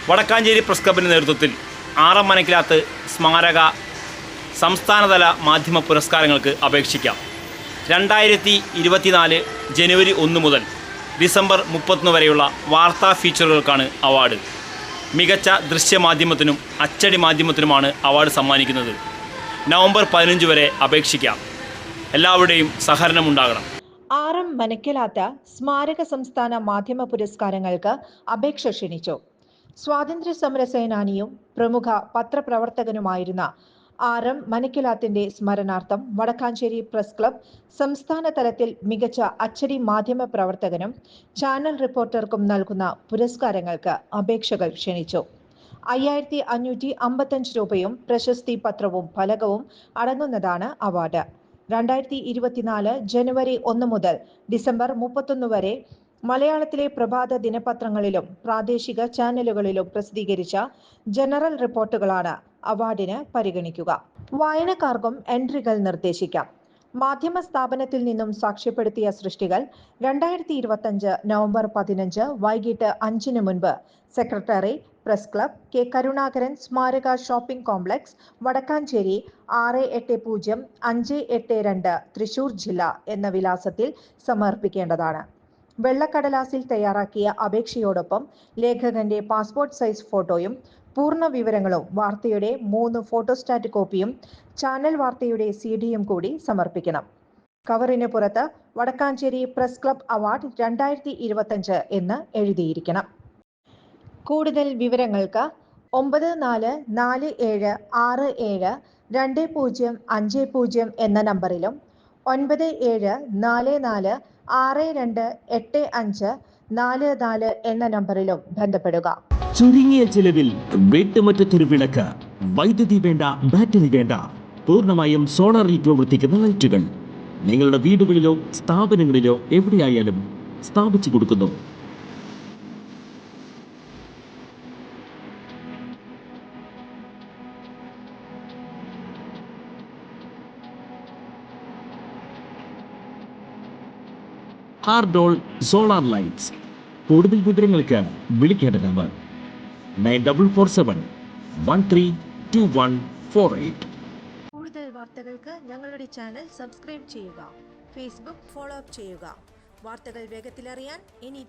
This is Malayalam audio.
വടക്കാഞ്ചേരി പ്രസ് ക്ലബിൻ്റെ നേതൃത്വത്തിൽ ആർ എം മനക്കിലാത്ത് സ്മാരക സംസ്ഥാനതല മാധ്യമ പുരസ്കാരങ്ങൾക്ക് അപേക്ഷിക്കാം. 2024 ജനുവരി 1 മുതൽ ഡിസംബർ 31 വരെയുള്ള വാർത്താ ഫീച്ചറുകൾക്കാണ് അവാർഡ്. മികച്ച ദൃശ്യമാധ്യമത്തിനും അച്ചടി മാധ്യമത്തിനുമാണ് അവാർഡ് സമ്മാനിക്കുന്നത്. നവംബർ 15 വരെ അപേക്ഷിക്കാം. എല്ലാവരുടെയും സഹകരണമുണ്ടാകണം. ആർ എം മനക്കിലാത്ത സ്മാരക സംസ്ഥാന മാധ്യമ പുരസ്കാരങ്ങൾക്ക് അപേക്ഷ ക്ഷണിച്ചു. സ്വാതന്ത്ര്യ സമര സേനാനിയും പ്രമുഖ പത്രപ്രവർത്തകനുമായിരുന്ന ആർ എം മനക്കിലാത്തിന്റെ സ്മരണാർത്ഥം വടക്കാഞ്ചേരി പ്രസ് ക്ലബ് സംസ്ഥാന തലത്തിൽ മികച്ച അച്ചടി മാധ്യമ പ്രവർത്തകനും ചാനൽ റിപ്പോർട്ടർക്കും നൽകുന്ന പുരസ്കാരങ്ങൾക്ക് അപേക്ഷകൾ ക്ഷണിച്ചു. 5555 രൂപയും പ്രശസ്തി പത്രവും ഫലകവും അടങ്ങുന്നതാണ് അവാർഡ്. 2024 ജനുവരി 1 മുതൽ ഡിസംബർ 31 വരെ മലയാളത്തിലെ പ്രഭാത ദിനപത്രങ്ങളിലും പ്രാദേശിക ചാനലുകളിലും പ്രസിദ്ധീകരിച്ച ജനറൽ റിപ്പോർട്ടുകളാണ് അവാർഡിന് പരിഗണിക്കുക. വായനക്കാർക്കും എൻട്രികൾ നിർദ്ദേശിക്കാം. മാധ്യമ സ്ഥാപനത്തിൽ നിന്നും സാക്ഷ്യപ്പെടുത്തിയ സൃഷ്ടികൾ 2025 നവംബർ 15 വൈകിട്ട് 5 മുൻപ് secretary, press club, K Karunakaran സ്മാരക ഷോപ്പിംഗ് കോംപ്ലക്സ്, വടക്കാഞ്ചേരി 680-582 തൃശൂർ ജില്ല എന്ന വിലാസത്തിൽ സമർപ്പിക്കേണ്ടതാണ്. വെള്ളക്കടലാസിൽ തയ്യാറാക്കിയ അപേക്ഷയോടൊപ്പം ലേഖകന്റെ പാസ്പോർട്ട് സൈസ് ഫോട്ടോയും പൂർണ്ണ വിവരങ്ങളും വാർത്തയുടെ 3 ഫോട്ടോസ്റ്റാറ്റ് കോപ്പിയും ചാനൽ വാർത്തയുടെ CD-യും കൂടി സമർപ്പിക്കണം. കവറിന് പുറത്ത് വടക്കാഞ്ചേരി പ്രസ് ക്ലബ് അവാർഡ് 2025 എന്ന് എഴുതിയിരിക്കണം. കൂടുതൽ വിവരങ്ങൾക്ക് 9447672050 എന്ന നമ്പറിലും 9744628544 എന്ന നമ്പറിലും ബന്ധപ്പെടുക. ചുരുങ്ങിയ ചിലവിൽ വീട്ടുമുറ്റത്തൊരു വിളക്ക്, വൈദ്യുതി വേണ്ട, ബാറ്ററി വേണ്ട, പൂർണ്ണമായും സോളാറിൽ പ്രവർത്തിക്കുന്ന ലൈറ്റുകൾ നിങ്ങളുടെ വീടുകളിലോ സ്ഥാപനങ്ങളിലോ എവിടെയായാലും സ്ഥാപിച്ചു കൊടുക്കുന്നു. ഹാർഡോൾ സോളാർ ലൈറ്റ്സ്. കൂടുതൽ വിവരങ്ങൾക്ക് വിളിക്കേണ്ട നമ്പർ 9447132148. കൂടുതൽ വാർത്തകൾക്ക് ഞങ്ങളുടെ ചാനൽ സബ്സ്ക്രൈബ് ചെയ്യുക. ഫേസ്ബുക്ക് ഫോളോ അപ്പ് ചെയ്യുക. വാർത്തകൾ വേഗത്തിലറിയാൻ